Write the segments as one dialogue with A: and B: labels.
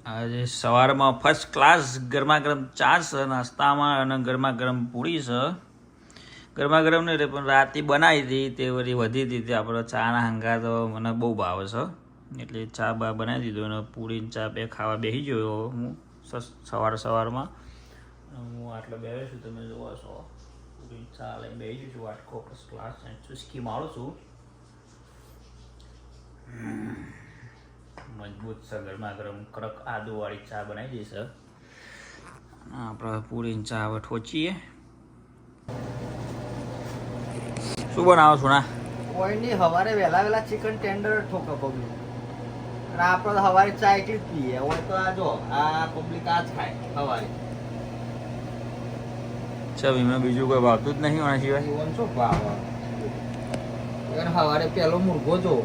A: આજે સવારમાં first class ગરમા ગરમ ચા છે નાસ્તામાં અને ગરમા ગરમ પૂરી છે. ગરમા ગરમ નહીં પણ રાતે બનાવી હતી તે વળી વધી હતી તે આપણે ચાના હંગા તો મને બહુ ભાવે છે એટલે ચા બા બનાવી દીધો અને પૂરી ચા બે ખાવા બેસી ગયો હું સવારમાં. હું આટલો બેઠો છું તમે જોવો છો. પૂરી ચા લઈને બેસી છું વાટકો ફર્સ્ટ ક્લાસ ચુસ્કી મારું છું. મજબૂત છે ગરમા ગરમ કડક આદુવાળી ચા બનાવી દઈશ. આપણે પૂરીની ચા હવે ઠોચીએ. શું બનાવો છો ના?
B: કોઈની સવારે વહેલા ચિકન ટેન્ડર ઠોકે પબ્લિક અને આપણે તો સવારે ચા એકલી જ પીએ. હોય તો આ જો આ પબ્લિક આ જ ખાય સવારે.
A: ચા એમાં બીજું કોઈ ભાવતું જ નહીં આના સિવાય.
B: જીવન શું ભાવ સવારે પેલો મુર્ગો જો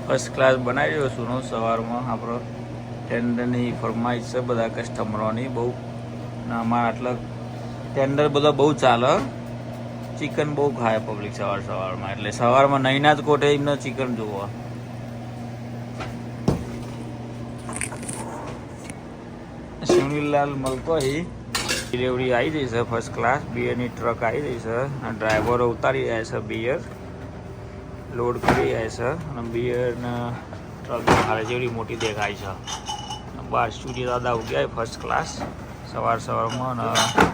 A: ફર્સ્ટ ક્લાસ બનાવી રહ્યો છું સવારમાં. આપણો ટેન્ડરની ફરમાઈશ છે બધા કસ્ટમરોની બહુ. અમારા આટલા ટેન્ડર બધા બહુ ચાલે. ચિકન બહુ ખાય પબ્લિક સવારમાં એટલે સવારમાં નહીંના જ કોઠે એમને ચિકન જોવો. સુનિલલાલ મલકોઈ ડિલિવરી આવી જઈ છે ફર્સ્ટ ક્લાસ. બિયરની ટ્રક આવી રહી છે અને ડ્રાઈવરો ઉતારી રહ્યા છે બિયર લોડ કરી જાય છે અને બિયરના ટ્રક હાલે જેવડી મોટી દેખાય છે. બહાર સૂર્ય દાદા ઉગ્યા ફર્સ્ટ ક્લાસ સવારમાં અને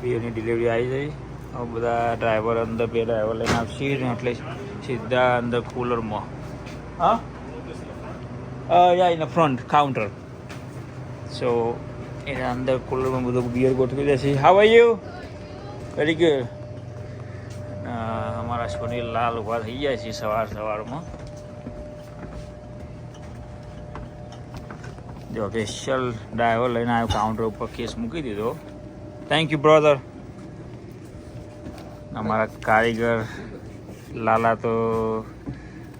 A: બિયરની ડિલિવરી આવી જઈ. હવે બધા ડ્રાઈવર અંદર બે ડ્રાઈવર લઈને આવશે ને એટલે સીધા અંદર કુલરમાં. હા યા ઇન ફ્રન્ટ કાઉન્ટર. સો એના અંદર કુલરમાં બધું બિયર ગોઠવી દેશે. How are you? Very good. અમારા સુનિલ લાલ ઉભા થઈ જાય છે સવારમાં. જો સ્પેશિયલ ડ્રાઈવર લઈને આવ્યો કાઉન્ટર ઉપર કેસ મૂકી દીધો. Thank you brother. અમારા કારીગર લાલા તો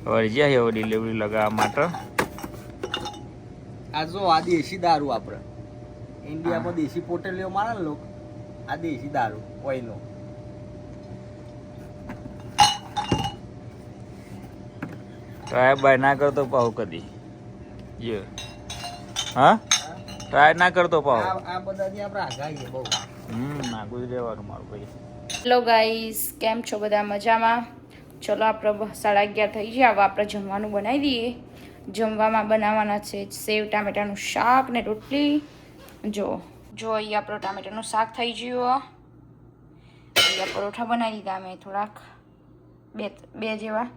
A: હવે જાય હવે ડિલિવરી લગાવવા માટે.
B: આ જો આ દેશી દારૂ આપણે ઇન્ડિયામાં દેશી પોટેલીઓ મારે ને લોકો. આ દેશી દારૂ ઓઈલનો.
A: ટ્રાય બાય ના કરતો પાહુ કદી. હા ટ્રાય ના કરતો પાહુ.
B: આ બધાની આપણે આગાહી બહુ.
A: નાખું જ રહેવાનું મારું ભાઈ.
C: હેલો ગાઈસ, કેમ છો બધા? મજામાં? ચલો આપણે 11:30 થઈ ગયા. હવે આપણે જમવાનું બનાવી દઈએ. જમવામાં બનાવવાના છે સેવ ટામેટાનું શાક ને રોટલી. જો અહીંયા આપણું ટામેટાનું શાક થઈ ગયું. અહીંયા પરોઠા બનાવી દીધા અમે થોડાક બે જેવા.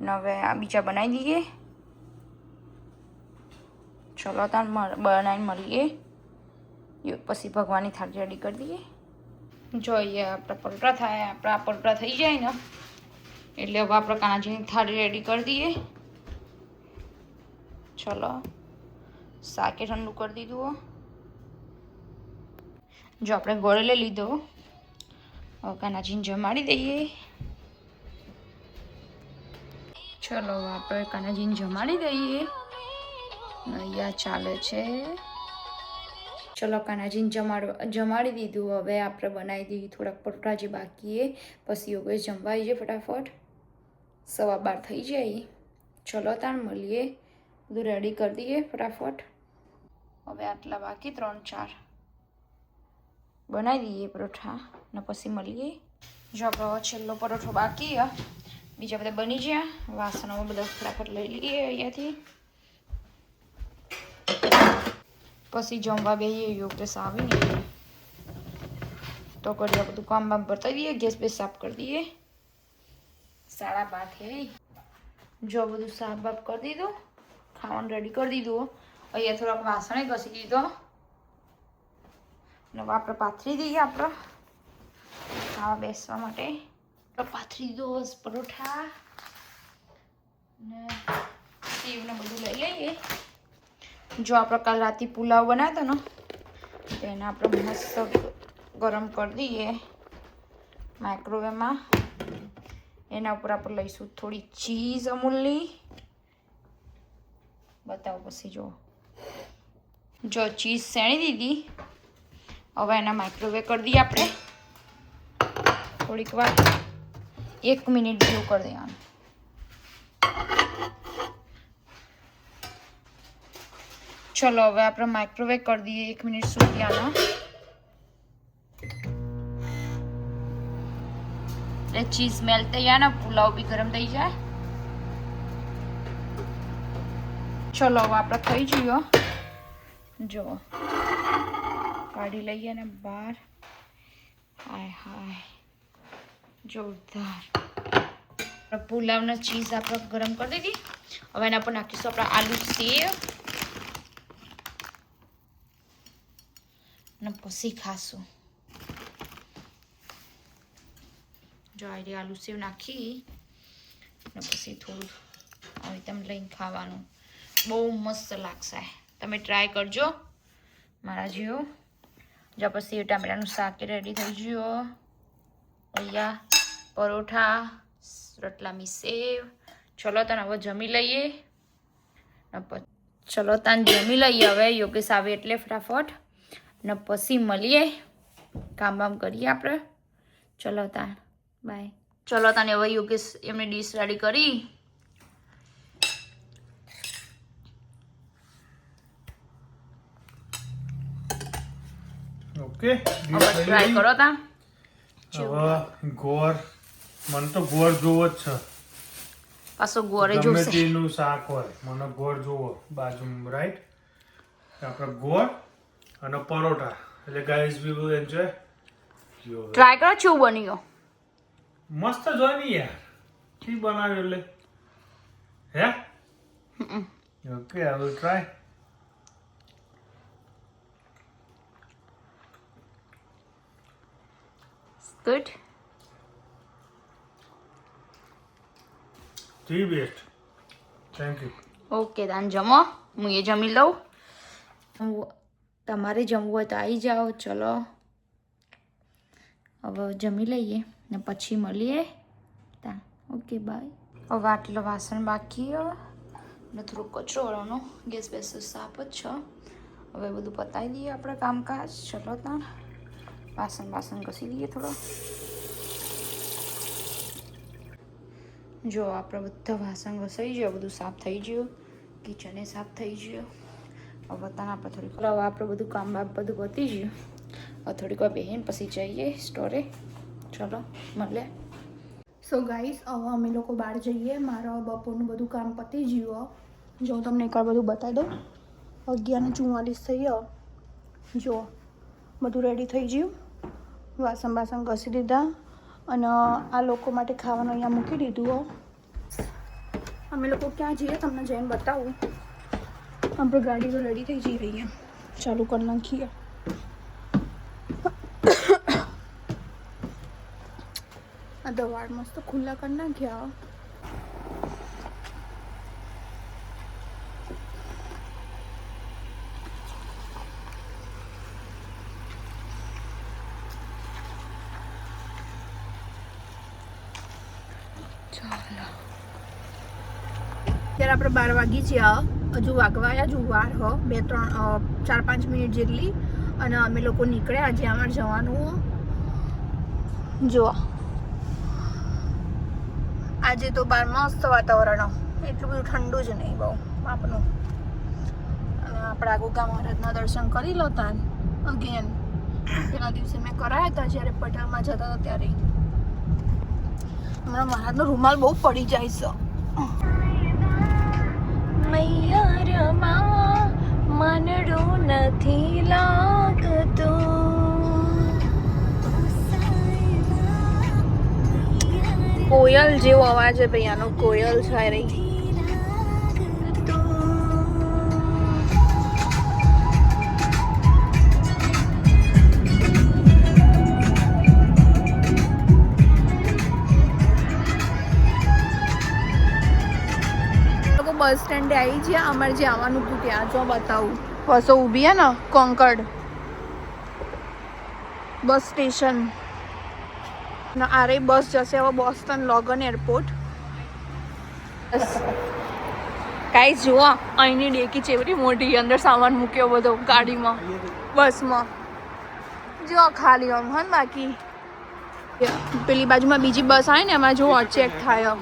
C: ને હવે આ બીજા બનાવી દઈએ. ચલો તાર બનાવીને મળીએ. પછી ભગવાનની થાળી રેડી કરી દઈએ. જોઈએ આપણા પરોઠા થાય. આપણા પરોઠા થઈ જાય ને એટલે હવે આપણે કાનાજીની થાળી રેડી કરી દઈએ. ચલો શાકે ઠંડુ કરી દીધું. જો આપણે ગોળ લઈ લીધો. હવે કાનાજીને જમાડી દઈએ. ચલો આપણે કાનાજીને જમાડી દઈએ. અહીંયા ચાલે છે. ચલો કાનાજીને જમાડી દીધું. હવે આપણે બનાવી દઈએ થોડાક પરોઠા જે બાકી એ. પછી યોગેશ જમવા આવી જાય ફટાફટ. 12:15 થઈ જાય. ચલો તાર મળીએ. બધું રેડી કરી દઈએ ફટાફટ. હવે આટલા બાકી 3-4 બનાવી દઈએ પરોઠા ને પછી મળીએ. જો આપણો છેલ્લો પરોઠો બાકી. બીજા બધા બની ગયા. વાસણોમાં બધા ફટાફટ લઈ લઈએ અહીંયાથી. પછી જમવા બેસીએ. યોગેશ આવીને તો કરીએ બધું કામ બામ બતાવી દઈએ. ગેસ બેસ સાફ કરી દઈએ. 12:30 થઈ. જો બધું સાફ બાફ કરી દીધું. ખાવાનું રેડી કરી દીધું. અહીંયા થોડાક વાસણે ઘસી દીધો. ને આપણે પાથરી દઈએ. આપણે ખાવા બેસવા માટે પાથરી દીધો પરોઠા ને સેવને બધું લઈ લઈએ. જો આપણે કાલ રાતે પુલાવ બનાવ્યો ને તો એને આપણે મસ્ત ગરમ કરી દઈએ માઇક્રોવેવમાં. એના ઉપર આપણે લઈશું થોડી ચીઝ અમૂલની. બતાવો પછી જો ચીઝ શેણી દીધી. હવે એના માઇક્રોવેવ કરી દઈએ આપણે થોડીક વાર. 1 મિનિટ જેવું કરી દેવાનું. ચલો હવે આપણે માઇક્રોવેવ કરી દઈએ 1 મિનિટ સુધી આના. એટલે ચીઝ મેલ્ટ થઈ જાય ને પુલાવ બી ગરમ થઈ જાય. ચલો હવે આપણે થઈ ગયો. જો કાઢી લઈએ ને બહાર. હાય હાય જોરદાર. પુલાવના ચીઝ આપણે ગરમ કરી દીધી. હવે એના પર નાખીશું આપણા આલુ સેવ અને પછી ખાશું. જો આઈડી આલુ સેવ નાખી અને પછી થોડું આવી તમે લઈને ખાવાનું. બહુ મસ્ત લાગશે. તમે ટ્રાય કરજો મારા જેવો. જો પછી ટામેટાનું શાક રેડી થઈ ગયું. અહીંયા પરોઠા રતલામી સેવ. ચલો તને હવે જમી લઈએ. ચલો તને જમી લઈએ હવે. યોગેશ આવે એટલે ફટાફટ ને પછી મળીએ. કામ બામ કરીએ આપણે. ચલો તાન બાય. ચલો તને હવે યોગેશ એમની ડીશ રેડી કરી.
D: ઓકે
C: હવે ટ્રાય કરો તા.
D: હવે ગોળ મને તો ગોળ જોવો જ છે.
C: પાછો ગોળે
D: ગમે
C: જોશે.
D: તેનું શાક હોય મને ગોળ જોવો બાજુમાં. રાઈટ. આપણે ગોળ અને પરોઠા. એટલે guys we will enjoy.
C: Try કરો શું બન્યો.
D: મસ્ત જ હોય ને યાર. કી બનાવ્યું એટલે હે. Okay I will try.
C: Good.
D: The best. Thank you.
C: Okay તાન જમો. હું એ જમી લઉં. તમારે જમવું હોય તો આવી જાઓ. ચલો હવે જમી લઈએ ને પછી મળીએ. તા ઓકે બાય. હવે આટલો વાસણ બાકી ને થોડો કચરો વાળવાનો. ગેસ બેસ સાફ જ છે. હવે બધું પતાવી દઈએ આપણે કામકાજ. ચલો તાન વાસણ ઘસી દઈએ થોડો. જો આપણે બધા વાસણ ઘસાઈ ગયો. બધું સાફ થઈ ગયું. કિચને સાફ થઈ ગયું. હવે તાન આપણે થોડીક હવે આપણે બધું કામ બાપ બધું પતી ગયું. હવે થોડીક વાર બેહીને પછી જઈએ સ્ટોરે. ચલો મળે. સો ગાઈસ હવે અમે લોકો બહાર જઈએ. મારા બપોરનું બધું કામ પતી ગયું. જો હું તમને એકવાર બધું બતાવી દઉં. 11:44 થઈ ગયો. જો બધું રેડી થઈ ગયું. વાસણ ઘસી દીધા અને આ લોકો માટે ખાવાનું અહીંયા મૂકી દીધું. અમે લોકો ક્યાં જઈએ તમને જઈને બતાવું. આપણે ગાડી તો રેડી થઈ જઈ રહી. ચાલુ કરી નાખીએ. આ દવાડ મસ્ત ખુલ્લા કરી નાખ્યા. અત્યારે આપણે 12 વાગી છીએ. હજુ વાગવાયા જ વાર હો 4-5 મિનિટ જેટલી. અને અમે લોકો નીકળ્યા. આજે અમારે જવાનું. જો આજે તો બહાર મસ્ત વાતાવરણ. એટલું બધું ઠંડુ જ નહીં બહુ આપનું. અને આપણે આગોગા મહારાજના દર્શન કરી લો તાન અગેન. પેલા દિવસે મેં કરાયા હતા જ્યારે પટેલમાં જતા હતા ત્યારે. હમણાં મહારાજનો રૂમાલ બહુ પડી જાય છે. મૈયારમાં મનડું નથી લાગતું. કોયલ જેવો અવાજ છે ભાઈ આનો. કોયલ છે રહી. બસ સ્ટેન્ડે આવી છે. અમારે જે આવવાનું હતું ત્યાં જો બતાવું. બસો ઊભી હે ને કોંકડ બસ સ્ટેશન. આ રહી બસ જશે હવે બોસ્ટન લોગન એરપોર્ટ. કાંઈ જુઓ અહીંની ડેકી ચેવડી મોટી. અંદર સામાન મૂક્યો બધો ગાડીમાં બસમાં. જો ખાલી આમ હન. બાકી પેલી બાજુમાં બીજી બસ આવે ને એમાં જો ચેક થાય.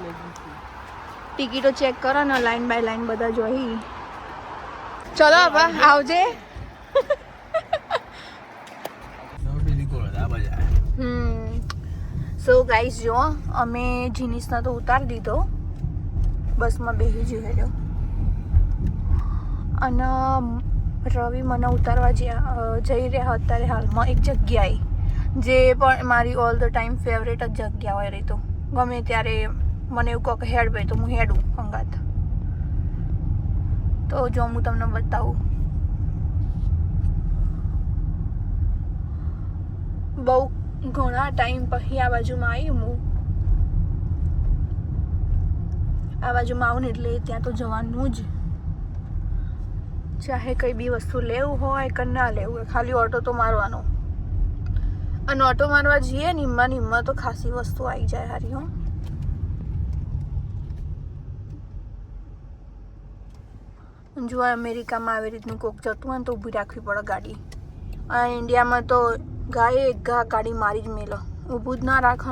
C: ટિકિટો ચેક કરો ને લાઈન બાય લાઈન બધા જોઈ. ચલો હવે આવજે. સો ગાઈસ જો અમે જીનિસના તો ઉતારી દીધો, બસમાં બેસી જઈ અને રવિ મને ઉતારવા જઈ રહ્યા અત્યારે હાલમાં એક જગ્યાએ, જે પણ મારી ઓલ ધ ટાઈમ ફેવરેટ જ જગ્યા હોય રહી. તો ગમે ત્યારે મને એવું કહો કે હેડ ભાઈ તો હું હેડું અંગાત. તો જો હું તમને બતાવું, બહુ ઘણા ટાઈમ પછી આ બાજુમાં આવી હું. આ બાજુમાં આવું ને એટલે ત્યાં તો જવાનું જ, ચાહે કંઈ બી વસ્તુ લેવું હોય કે ના લેવું હોય, ખાલી ઓટો તો મારવાનો. અને ઓટો મારવા જઈએ ને નિમ્મા તો ખાસી વસ્તુ આવી જાય હારી. હો જો અમેરિકામાં આવી રીતનું કોક જતું હોય ને તો ઊભી રાખવી પડે ગાડી. અને ઇન્ડિયામાં તો ગાડી મારી જ મેલો, ઊભું જ ના રાખે.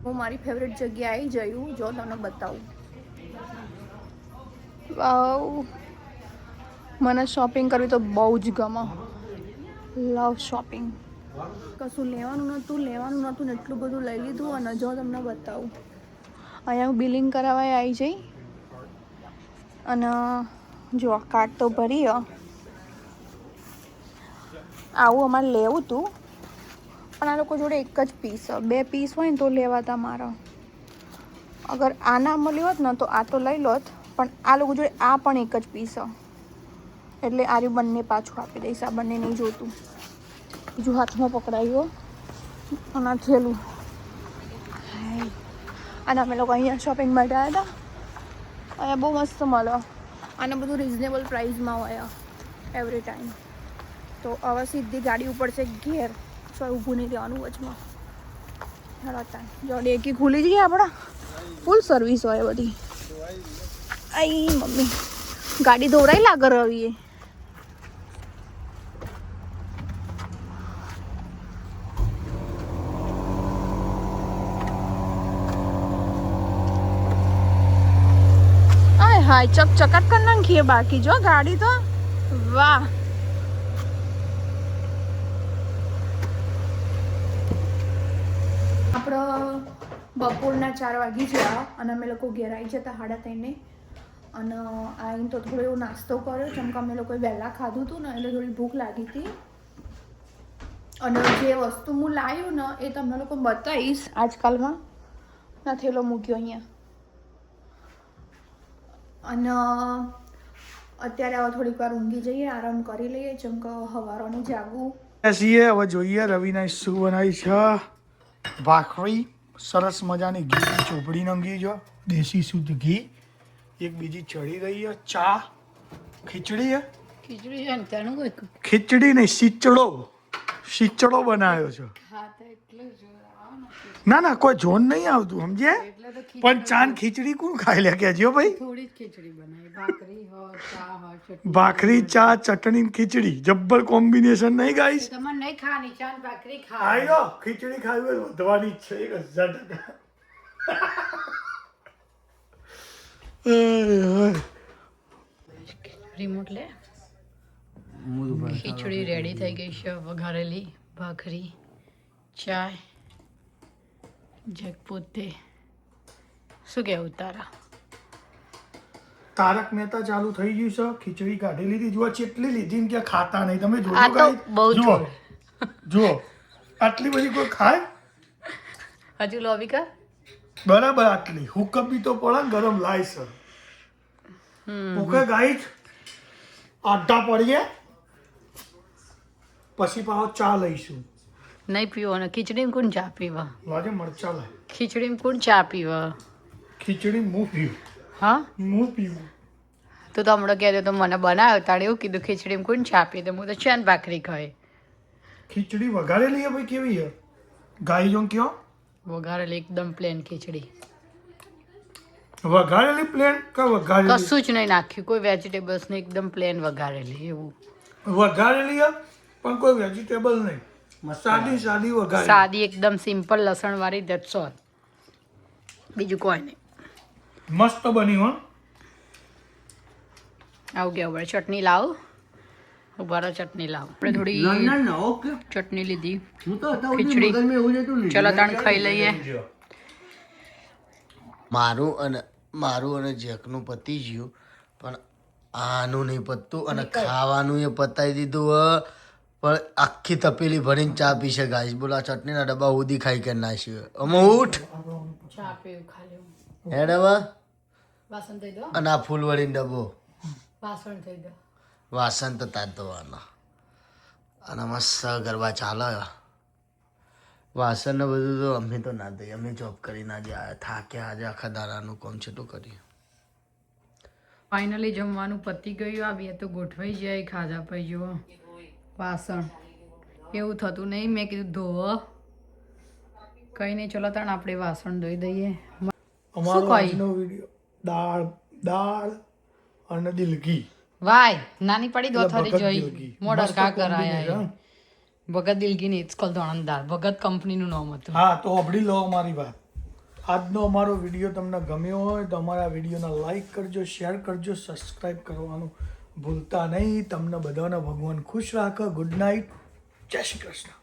C: હું મારી ફેવરેટ જગ્યાએ આવી જયું, જો તમને બતાવું. વાવ, મને શોપિંગ કરવી તો બહુ જ ગમે. લવ શોપિંગ. કશું લેવાનું નહોતું ને એટલું બધું લઈ લીધું. અને જો તમને બતાવું, અહીંયા હું બિલિંગ કરાવવા આવી જઈ અને જો કાર્ડ તો ભરી. આવું અમારે લેવું હતું પણ આ લોકો જોડે એક જ પીસ, 2 પીસ હોય ને તો લેવાતા મારા. અગર આ ના મળ્યું હોત ને તો આ તો લઈ લોત, પણ આ લોકો જોડે આ પણ એક જ પીસ, એટલે આર્યું બંને પાછું આપી દઈશ. આ બંને નહીં જોતું. બીજું હાથમાં પકડાયું અને થેલું. અને અમે લોકો અહીંયા શોપિંગ માટે આવ્યા હતા. અહીંયા બહુ મસ્ત મળે અને બધું રિઝનેબલ પ્રાઇસમાં હોય એવરી ટાઈમ. તો હવે સીધી ગાડી ઉપર છે ઘેર, તો ઊભું નહીં રહેવાનું વચમાં. હેડતા જો ડેકી ખુલી જઈએ આપણા, ફૂલ સર્વિસ હોય બધી. આઈ મમ્મી ગાડી દોરાઈ લાગે રવિએ. આય હાય ચકચકાટ કરી નાખીએ બાકી જો ગાડી તો. વાહ, આપણે બપોરના 4 વાગી ગયા અને અમે લોકો ઘેર આવી જતા 3:30. અને આવીને તો થોડો એવો નાસ્તો કર્યો, કેમ કે અમે લોકોએ વહેલા ખાધું હતું ને એટલે થોડી ભૂખ લાગી હતી. અને જે વસ્તુ હું લાવ્યું ને એ તમને લોકો બતાવીશ. આજકાલમાં ના થેલો મૂક્યો અહીંયા. અને અત્યારે હવે થોડીક વાર ઊંઘી જઈએ, આરામ કરી લઈએ, જેમ કે સવારનું જાગવું.
D: હવે જોઈએ રવિના શું બનાવી છે. ભાખરી સરસ મજાની ઘી ચોપડી નંગી જો, દેશી શુદ્ધ ઘી. એક બીજી ચડી ગઈ છે. ચા, ખીચડી છે. ખીચડી છે ને ત્યાંનું કોઈ ખીચડી નહીં, શીચડો બનાવ્યો છે. ના કોઈ જોન નહીં આવતું સમજે. પણ ચાન ખીચડી કોણ ખાઈ લે કેજો ભાઈ. થોડી ખીચડી બનાવી, ભાખરી ચા ચટણી ખીચડી, જબ્બર કોમ્બિનેશન નહીં ગાઈસ. તમારે નહીં ખાવાની ચા ભાખરી ખાવી. આયો ખીચડી ખાવી હોય વધવાની છે 1000%.
C: રિમોટ લે. ખીચડી રેડી થઈ ગઈ છે, વઘારેલી ભાખરી, ચાય, જગપોતે. શું કેવું તારા?
D: તારક મહેતા ચાલુ થઈ ગયું છે. ખીચડી કાઢી લીધી, જુઓ ચેટલી લીધી કે ખાતા નહીં. તમે
C: આ તો બહુ
D: જુઓ આટલી બધી કોઈ ખાય
C: હજુ લોબિકા
D: બરાબર આટલી હુકમ બી તો પડે ગરમ લાય છે. ઓકે ગાઈસ, આડા પડીએ પછી પાછો ચા લઈશું.
C: નહીં પીવો ને ખીચડીમાં કોણ ચા પીવા?
D: લાગે મરચા લાય.
C: ખીચડીમાં કોણ ચા પીવા?
D: ખીચડી હું પીવું.
C: હા
D: હું પીવું.
C: તું તો હમણાં કહેતો તો મને બનાવ્યો તારે એવું કીધું ખીચડીમાં કોણ ચા પી? તો હું તો ચાન ભાખરી ખાય.
D: ખીચડી વઘારેલી હે ભાઈ કેવી હે? ગાઈ જો કયો
C: વઘારેલી એકદમ પ્લેન ખીચડી.
D: વઘારેલી પ્લેન કે વઘારેલી?
C: કશું જ નહીં નાખ્યું, કોઈ વેજીટેબલ્સ નહીં, એકદમ પ્લેન વઘારેલી. એવું
D: વઘારેલી હે પણ કોઈ વેજીટેબલ નહીં, સાદી વઘારેલી,
C: સાદી એકદમ સિમ્પલ લસણ વાળી. ધેટ્સ ઓલ, બીજું કોઈ નહીં.
D: મસ્ત બની હો.
C: આવું કેવું પડે ચટણી લાવ ઉભા રહો ચટણી લાવ આપણે થોડી ચટણી લીધી ખીચડી ચલો ત્રણ ખાઈ લઈએ
B: મારું અને જેકનું પતી ગયું પણ આનું નહીં પતતું અને ખાવાનું એ પતાવી દીધું પણ આખી તપેલી ભરીને ચા પીશે ગાઈસ બોલો આ ચટણીના ડબ્બા ઉધી ખાઈ કે નાખ્યું અમે ઉઠ
C: ચા પીવું ખાલી
B: હે ડબ્બા
C: વાસણ થઈ દો
B: અને આ ફૂલવડીનો ડબ્બો
C: વાસણ થઈ દો
B: વાસણ તો તાજ ધોવાના અને મસ્ત ગરબા ચાલે વાસણ ને બધું તો અમે તો ના દઈએ અમે જોબ કરીને આજે થાક્યા આજે આખા દાડાનું કામ છે તો કરીએ
C: ફાઇનલી જમવાનું પતી ગયું આ બે તો ગોઠવાઈ જાય ખાધા પછી જુઓ વાસણ એવું થતું નહીં મેં કીધું ધોવો કઈ નહીં ચલો તાણ આપણે વાસણ ધોઈ દઈએ
D: અમારો આજનો વિડીયો દાળ અને દિલગી
C: વાય નાની પડી દો થરી
D: ભગત
C: જોઈ
D: દિલગી.
C: મોડર
D: મસ્ત
C: કા
D: combination.
C: કરાયા ભગત દિલગી ની ઇટ્સ ધોણન દાળ ભગત કંપનીનું નામ હતું
D: હા તો સાંભળી લો અમારી વાત આજનો અમારો વિડીયો તમને ગમ્યો હોય તો અમારા વિડીયોને લાઈક કરજો શેર કરજો સબસ્ક્રાઈબ કરવાનું ભૂલતા નહીં તમને બધાને ભગવાન ખુશ રાખે ગુડ નાઇટ જય શ્રી કૃષ્ણ